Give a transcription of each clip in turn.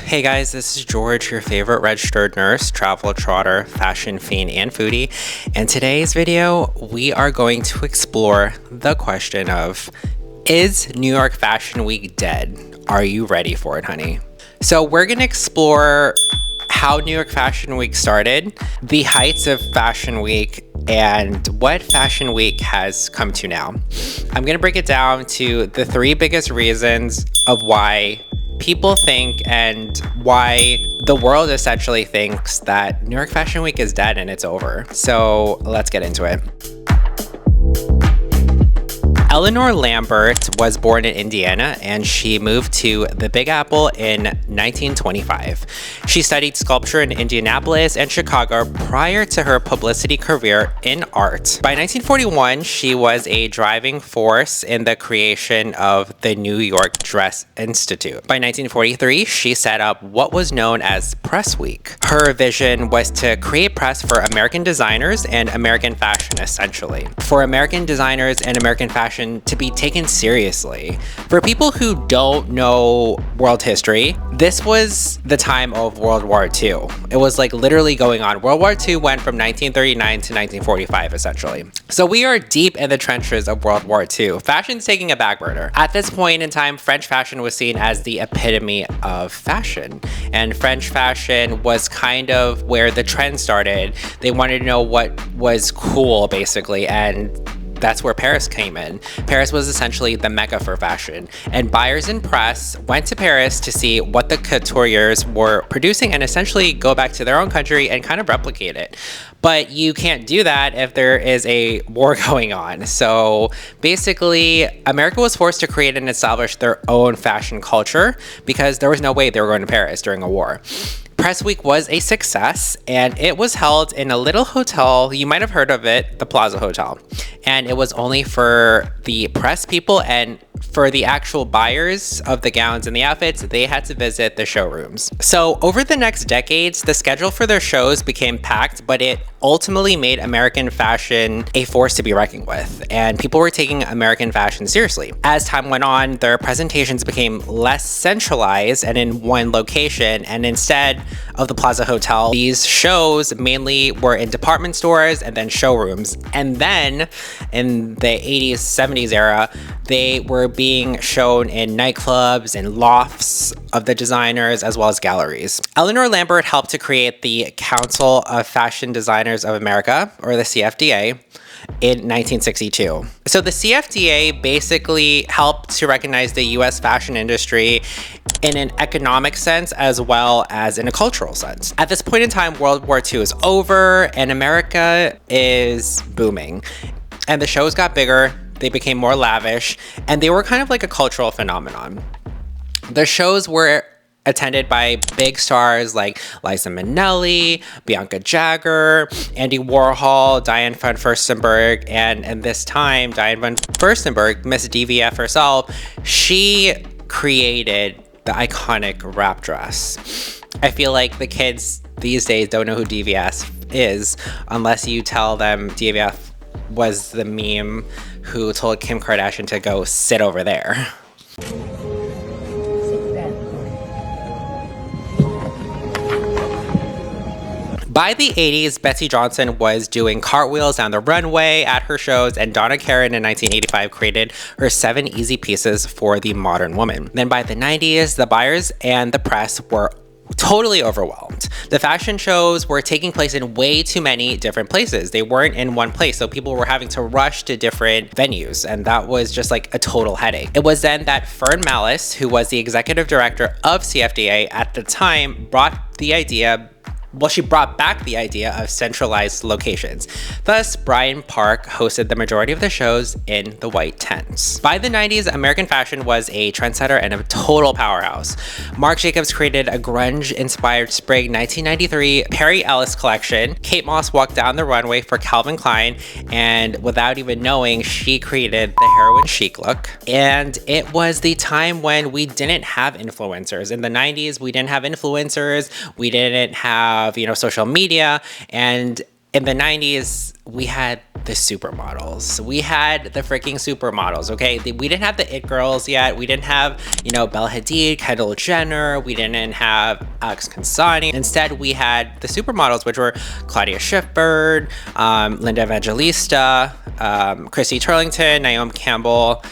Hey guys, this is George, your favorite registered nurse, travel trotter, fashion fiend, and foodie. In today's video, we are going to explore the question of, is New York Fashion Week dead? Are you ready for it, honey? So we're gonna explore how New York Fashion Week started, the heights of Fashion Week, and what Fashion Week has come to now. I'm gonna break it down to the three biggest reasons of why people think and why the world essentially thinks that New York Fashion Week is dead and it's over. So let's get into it. Eleanor Lambert was born in Indiana and she moved to the Big Apple in 1925. She studied sculpture in Indianapolis and Chicago prior to her publicity career in art. By 1941, she was a driving force in the creation of the New York Dress Institute. By 1943, she set up what was known as Press Week. Her vision was to create press for American designers and American fashion, essentially. For American designers and American fashion to be taken seriously. For people who don't know world history, this was the time of World War II. It was like literally going on. World War II went from 1939 to 1945, essentially. So we are deep in the trenches of World War II. Fashion's taking a back burner. At this point in time, French fashion was seen as the epitome of fashion. And French fashion was kind of where the trend started. They wanted to know what was cool, basically, and that's where Paris came in. Paris was essentially the mecca for fashion, and buyers and press went to Paris to see what the couturiers were producing and essentially go back to their own country and kind of replicate it. But you can't do that if there is a war going on. So basically, America was forced to create and establish their own fashion culture because there was no way they were going to Paris during a war. Press Week was a success, and it was held in a little hotel. You might have heard of it, the Plaza Hotel. And it was only for the press people, and for the actual buyers of the gowns and the outfits, they had to visit the showrooms. So over the next decades, the schedule for their shows became packed, but it ultimately made American fashion a force to be reckoned with, and people were taking American fashion seriously. As time went on, their presentations became less centralized and in one location, and instead of the Plaza Hotel, these shows mainly were in department stores and then showrooms. And then in the 80s, 70s era, they were being shown in nightclubs and lofts of the designers as well as galleries. Eleanor Lambert helped to create the Council of Fashion Designers of America, or the CFDA, in 1962. So the CFDA basically helped to recognize the US fashion industry in an economic sense as well as in a cultural sense. At this point in time, World War II is over and America is booming. And the shows got bigger, they became more lavish, and they were kind of like a cultural phenomenon. The shows were attended by big stars like Liza Minnelli, Bianca Jagger, Andy Warhol, Diane von Furstenberg, and this time, Diane von Furstenberg, Miss DVF herself, she created the iconic wrap dress. I feel like the kids these days don't know who DVF is unless you tell them DVF was the meme who told Kim Kardashian to go sit over there. By the 80s, Betsy Johnson was doing cartwheels down the runway at her shows, and Donna Karan in 1985 created her 7 easy pieces for the modern woman. Then by the 90s, the buyers and the press were totally overwhelmed. The fashion shows were taking place in way too many different places. They weren't in one place, so people were having to rush to different venues, and that was just like a total headache. It was then that Fern Malice, who was the executive director of CFDA at the time, she brought back the idea of centralized locations. Thus, Bryant Park hosted the majority of the shows in the white tents. By the 90s, American fashion was a trendsetter and a total powerhouse. Marc Jacobs created a grunge-inspired spring 1993 Perry Ellis collection. Kate Moss walked down the runway for Calvin Klein, and without even knowing, she created the heroin chic look. And it was the time when we didn't have influencers. In the 90s, we didn't have influencers, we didn't have social media, and In the 90s, we had the supermodels. We had the freaking supermodels, okay? We didn't have the it girls yet. We didn't have, Bella Hadid, Kendall Jenner. We didn't have Alex Consani. Instead, we had the supermodels, which were Claudia Schiffer, Linda Evangelista, Chrissy Turlington, Naomi Campbell,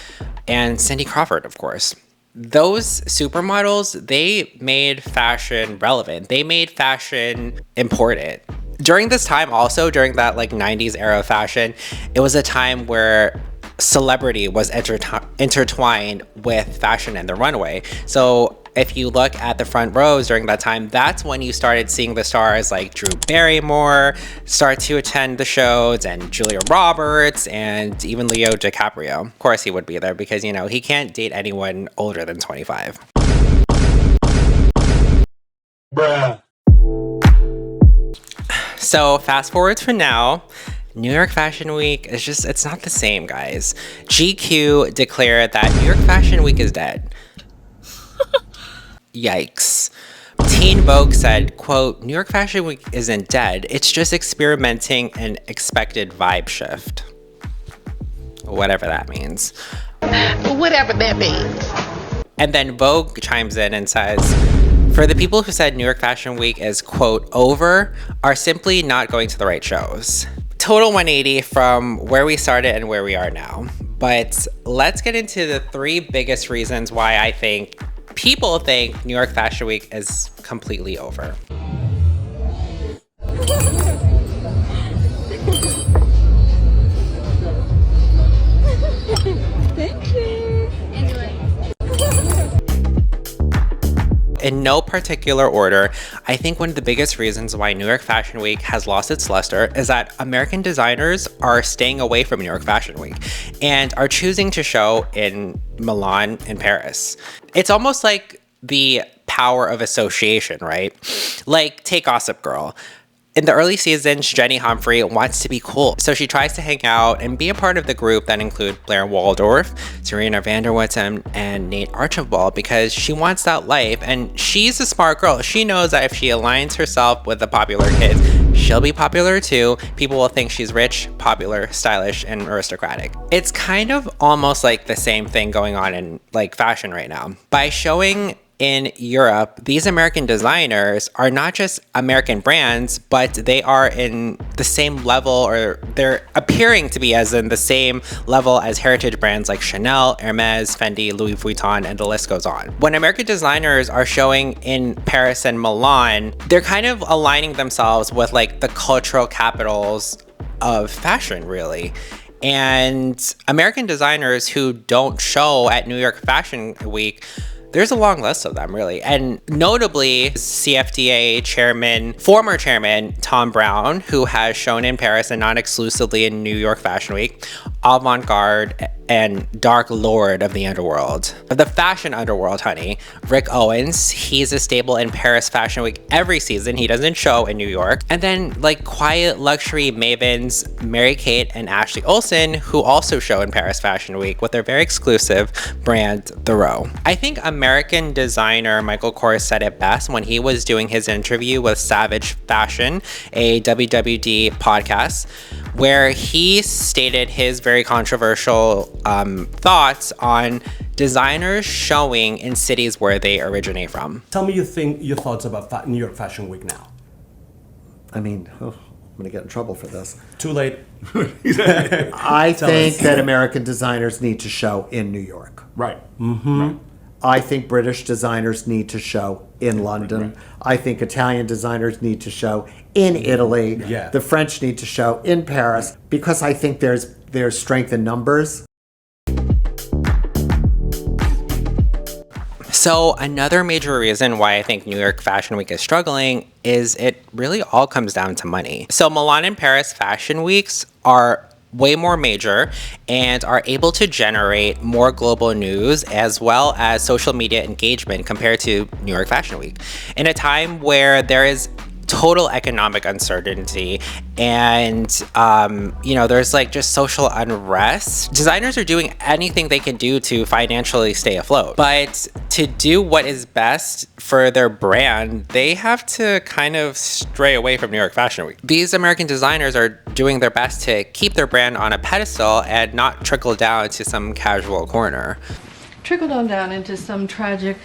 and Cindy Crawford, of course. Those supermodels, they made fashion relevant. They made fashion important. During this time also, during that 90s era of fashion, it was a time where celebrity was intertwined with fashion and the runway. So if you look at the front rows during that time, that's when you started seeing the stars like Drew Barrymore start to attend the shows, and Julia Roberts, and even Leo DiCaprio. Of course he would be there because, he can't date anyone older than 25. Bruh. So fast forward to now, New York Fashion Week is it's not the same, guys. GQ declared that New York Fashion Week is dead. Yikes. Teen Vogue said, quote, New York Fashion Week isn't dead. It's just experimenting an expected vibe shift. Whatever that means. Whatever that means. And then Vogue chimes in and says, for the people who said New York Fashion Week is, quote, over, are simply not going to the right shows. Total 180 from where we started and where we are now. But let's get into the 3 biggest reasons why I think people think New York Fashion Week is completely over. Thank you. Enjoy. In no particular order, I think one of the biggest reasons why New York Fashion Week has lost its luster is that American designers are staying away from New York Fashion Week and are choosing to show in Milan and Paris. It's almost like the power of association, right? Like, take Gossip Girl. In the early seasons, Jenny Humphrey wants to be cool, so she tries to hang out and be a part of the group that include Blair Waldorf, Serena van der Woodsen, and Nate Archibald because she wants that life, and she's a smart girl. She knows that if she aligns herself with the popular kids, she'll be popular too. People will think she's rich, popular, stylish, and aristocratic. It's kind of almost like the same thing going on in fashion right now. By showing in Europe, these American designers are not just American brands, but they are in the same level, or they're appearing to be as in the same level as heritage brands like Chanel, Hermes, Fendi, Louis Vuitton, and the list goes on. When American designers are showing in Paris and Milan, they're kind of aligning themselves with the cultural capitals of fashion, really. And American designers who don't show at New York Fashion Week, there's a long list of them, really. And notably, CFDA former chairman, Tom Brown, who has shown in Paris and not exclusively in New York Fashion Week, avant-garde and dark lord of the underworld. Of the fashion underworld, honey. Rick Owens, he's a staple in Paris Fashion Week every season. He doesn't show in New York. And then quiet luxury mavens, Mary-Kate and Ashley Olsen, who also show in Paris Fashion Week with their very exclusive brand, The Row. I think American designer Michael Kors said it best when he was doing his interview with Savage Fashion, a WWD podcast, where he stated his very controversial thoughts on designers showing in cities where they originate from. Tell me your thoughts about New York Fashion Week now. I mean, I'm going to get in trouble for this. Too late. I think that American designers need to show in New York. Right. Mm-hmm. Right. I think British designers need to show in London. Right. I think Italian designers need to show in Italy. Yeah. The French need to show in Paris, because I think there's strength in numbers. So another major reason why I think New York Fashion Week is struggling is it really all comes down to money. So Milan and Paris Fashion Weeks are way more major and are able to generate more global news as well as social media engagement compared to New York Fashion Week. In a time where there is total economic uncertainty, and there's like just social unrest. Designers are doing anything they can do to financially stay afloat, but to do what is best for their brand, they have to kind of stray away from New York Fashion Week. These American designers are doing their best to keep their brand on a pedestal and not trickle down to some casual corner. Trickle down into some tragic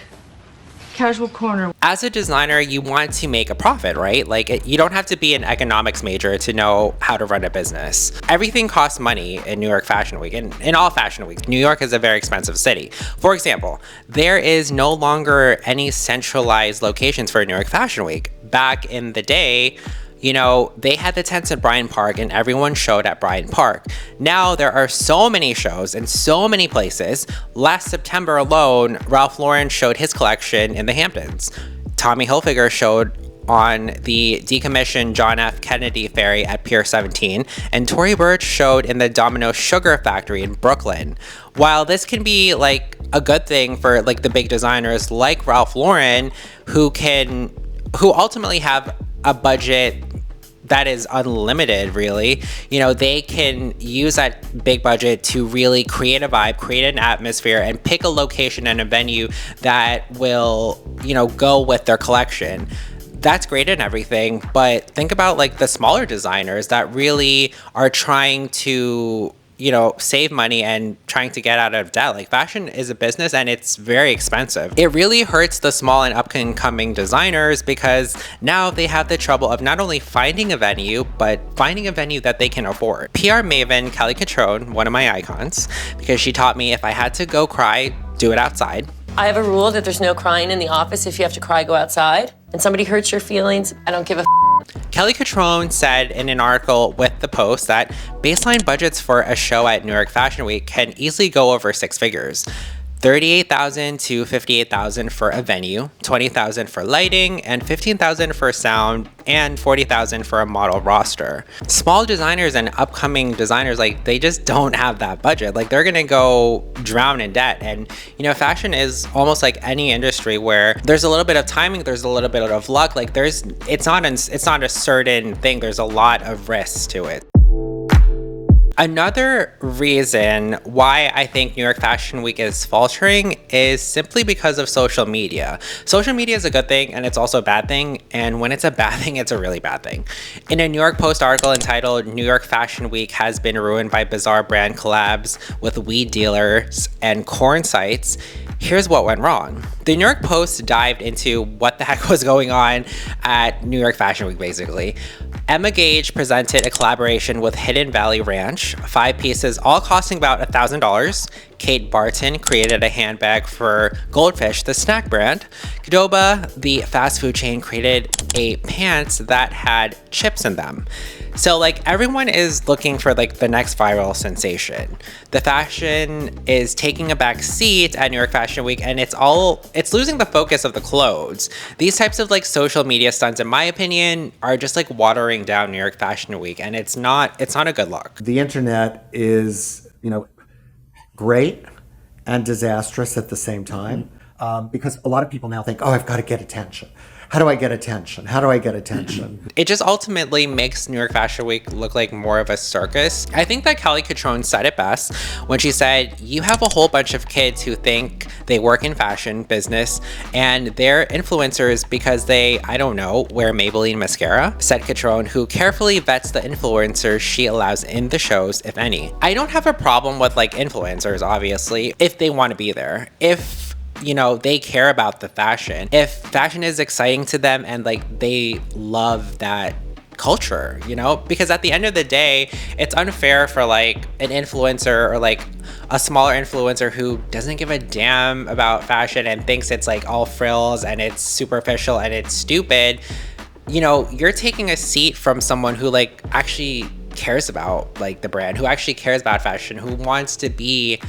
casual corner. As a designer, you want to make a profit, right? Like, you don't have to be an economics major to know how to run a business. Everything costs money in New York Fashion Week, and in all fashion weeks. New York is a very expensive city. For example, there is no longer any centralized locations for New York Fashion Week. Back in the day, they had the tents at Bryant Park and everyone showed at Bryant Park. Now there are so many shows in so many places. Last September alone, Ralph Lauren showed his collection in the Hamptons. Tommy Hilfiger showed on the decommissioned John F. Kennedy Ferry at Pier 17, and Tory Burch showed in the Domino Sugar Factory in Brooklyn. While this can be like a good thing for like the big designers like Ralph Lauren, who ultimately have a budget that is unlimited, really. They can use that big budget to really create a vibe, create an atmosphere, and pick a location and a venue that will, go with their collection. That's great and everything, but think about like the smaller designers that really are trying to save money and trying to get out of debt. Like, fashion is a business and it's very expensive. It really hurts the small and up-and-coming designers because now they have the trouble of not only finding a venue, but finding a venue that they can afford. PR maven Kelly Catrone, one of my icons, because she taught me if I had to go cry, do it outside. I have a rule that there's no crying in the office. If you have to cry, go outside. And somebody hurts your feelings, I don't give a Kelly Catrone said in an article with The Post that baseline budgets for a show at New York Fashion Week can easily go over six figures. $38,000 to $58,000 for a venue, $20,000 for lighting, and $15,000 for sound, and $40,000 for a model roster. Small designers and upcoming designers, like, they just don't have that budget. Like, they're gonna go drown in debt. And fashion is almost like any industry where there's a little bit of timing, there's a little bit of luck. Like, it's not a certain thing. There's a lot of risks to it. Another reason why I think New York Fashion Week is faltering is simply because of social media. Social media is a good thing and it's also a bad thing, and when it's a bad thing, it's a really bad thing. In a New York Post article entitled "New York Fashion Week Has Been Ruined by Bizarre Brand Collabs with Weed Dealers and Corn Sites," here's what went wrong. The New York Post dived into what the heck was going on at New York Fashion Week, basically. Emma Gage presented a collaboration with Hidden Valley Ranch, 5 pieces, all costing about $1,000. Kate Barton created a handbag for Goldfish, the snack brand. Qdoba, the fast food chain, created a pants that had chips in them. So like, everyone is looking for like the next viral sensation. The fashion is taking a back seat at New York Fashion Week, and it's losing the focus of the clothes. These types of like social media stunts, in my opinion, are just like watering down New York Fashion Week, and it's not a good look. The internet is, great and disastrous at the same time, because a lot of people now think, oh, I've got to get attention. How do I get attention? How do I get attention? It just ultimately makes New York Fashion Week look like more of a circus. I think that Kelly Catrone said it best when she said, you have a whole bunch of kids who think they work in fashion business and they're influencers because they, I don't know, wear Maybelline mascara, said Catrone, who carefully vets the influencers she allows in the shows, if any. I don't have a problem with like influencers, obviously, if they want to be there. If they care about the fashion. If fashion is exciting to them and like they love that culture, because at the end of the day, it's unfair for like an influencer or like a smaller influencer who doesn't give a damn about fashion and thinks it's like all frills and it's superficial and it's stupid. You're taking a seat from someone who like actually cares about like the brand, who actually cares about fashion, who wants to be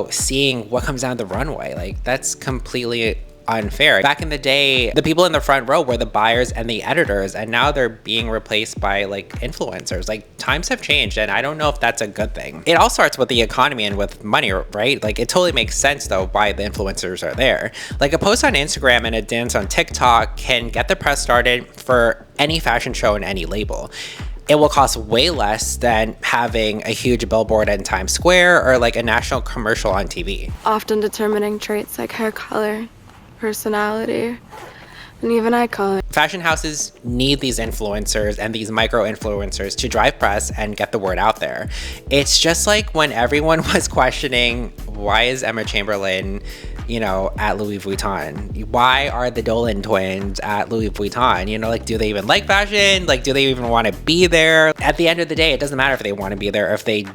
seeing what comes down the runway. Like, that's completely unfair. Back in the day, the people in the front row were the buyers and the editors, and now they're being replaced by like influencers. Like, times have changed, and I don't know if that's a good thing. It all starts with the economy and with money, right? Like, it totally makes sense though why the influencers are there. Like, a post on Instagram and a dance on TikTok can get the press started for any fashion show and any label. It will cost way less than having a huge billboard in Times Square or like a national commercial on TV. Often determining traits like hair color, personality, and even eye color. Fashion houses need these influencers and these micro-influencers to drive press and get the word out there. It's just like when everyone was questioning, why is Emma Chamberlain, you know, at Louis Vuitton? Why are the Dolan twins at Louis Vuitton? You know, like, do they even like fashion? Like, do they even want to be there? At the end of the day, it doesn't matter if they want to be there, or if they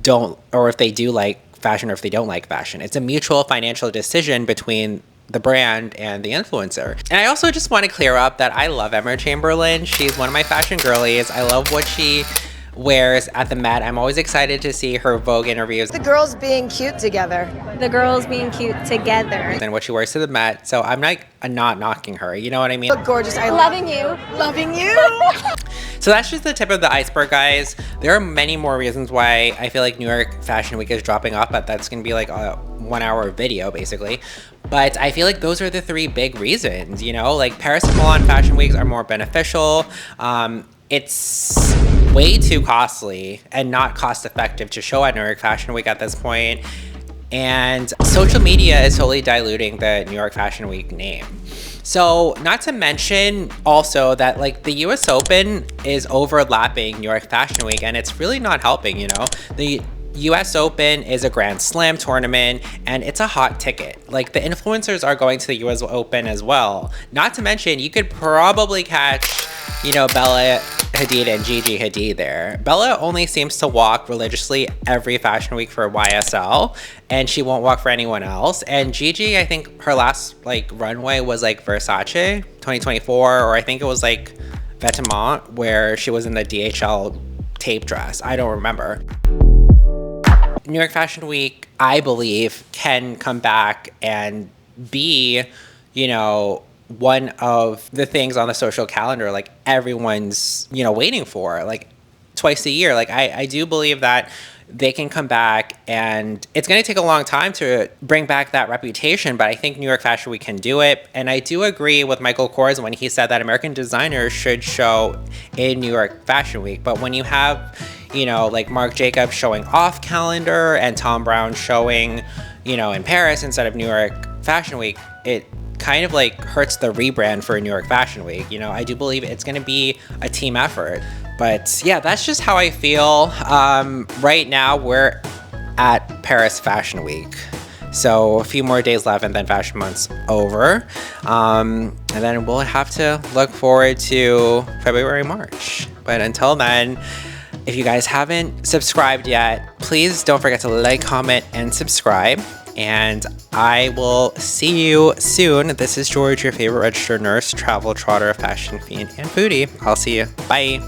don't, or if they do like fashion, or if they don't like fashion. It's a mutual financial decision between the brand and the influencer. And I also just want to clear up that I love Emma Chamberlain. She's one of my fashion girlies. I love what she wears at the Met. I'm always excited to see her Vogue interviews. The girls being cute together. The girls being cute together. And what she wears to the Met. So I'm not knocking her. You know what I mean? Look gorgeous. Loving you. Loving you. So that's just the tip of the iceberg, guys. There are many more reasons why I feel like New York Fashion Week is dropping off, but that's gonna be like a 1 hour video basically. But I feel like those are the 3 big reasons, you know? Like, Paris and Milan Fashion Weeks are more beneficial. It's way too costly and not cost effective to show at New York Fashion Week at this point. And social media is totally diluting the New York Fashion Week name. So, not to mention also that like the US Open is overlapping New York Fashion Week, and it's really not helping, you know? The US Open is a Grand Slam tournament, and it's a hot ticket. Like, the influencers are going to the US Open as well. Not to mention, you could probably catch, you know, Bella Hadid and Gigi Hadid there. Bella only seems to walk religiously every fashion week for YSL, and she won't walk for anyone else. And Gigi, I think her last like runway was like Versace 2024, or I think it was like Vetements, where she was in the DHL tape dress. I don't remember. New York Fashion Week, I believe, can come back and be, you know, one of the things on the social calendar like everyone's, you know, waiting for, like twice a year. Like, I do believe that they can come back, and it's going to take a long time to bring back that reputation, but I think New York Fashion Week can do it. And I do agree with Michael Kors when he said that American designers should show in New York Fashion Week. But when you have, you know, like Marc Jacobs showing off calendar and Tom Brown showing, you know, in Paris instead of New York Fashion Week, it kind of like hurts the rebrand for New York Fashion Week. You know, I do believe it's going to be a team effort. But yeah, that's just how I feel. Right now, we're at Paris Fashion Week. So a few more days left, and then Fashion Month's over. And then we'll have to look forward to February, March. But until then, if you guys haven't subscribed yet, please don't forget to like, comment, and subscribe. And I will see you soon. This is George, your favorite registered nurse, travel trotter, fashion fiend, and foodie. I'll see you. Bye.